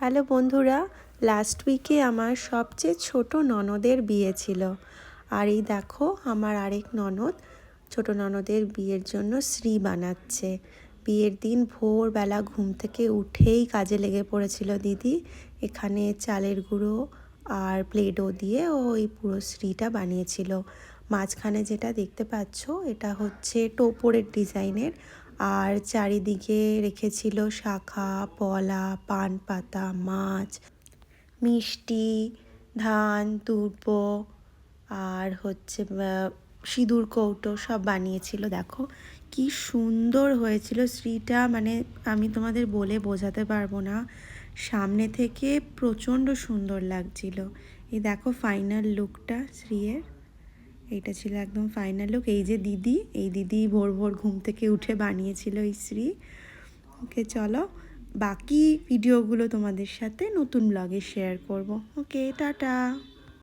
Hello বন্ধুরা, last উইকে আমার সবচেয়ে ছোট ননদের বিয়ে ছিল। আর এই দেখো আমার আরেক ননদ ছোট ননদের বিয়ের জন্য শ্রী বানাচ্ছে। বিয়ের দিন ভোরবেলা ঘুম থেকে উঠেই কাজে লেগে পড়েছিল দিদি। এখানে চালের গুঁড়ো আর প্লেডো দিয়ে ও এই পুরো শ্রীটা বানিয়েছিল। মাঝখানে যেটা দেখতে পাচ্ছ এটা হচ্ছে টোপরের ডিজাইনের, আর চারিদিকে রেখেছিল শাখা, পলা, পান পাতা, মাছ, মিষ্টি, ধান, দুর্ব আর হচ্ছে সিঁদুর কৌটো সব বানিয়েছিল। দেখো কি সুন্দর হয়েছিল শ্রীটা, মানে আমি তোমাদের বলে বোঝাতে পারবো না। সামনে থেকে প্রচণ্ড সুন্দর লাগছিল। এই দেখো ফাইনাল লুকটা শ্রীয়ের, এইটা ছিল একদম ফাইনাল লুক। এই যে দিদি, এই দিদি ভোর ভোর ঘুম থেকে উঠে বানিয়েছিল এই শ্রী। ওকে চলো বাকি ভিডিওগুলো তোমাদের সাথে নতুন ব্লগে শেয়ার করব। ওকে টাটা।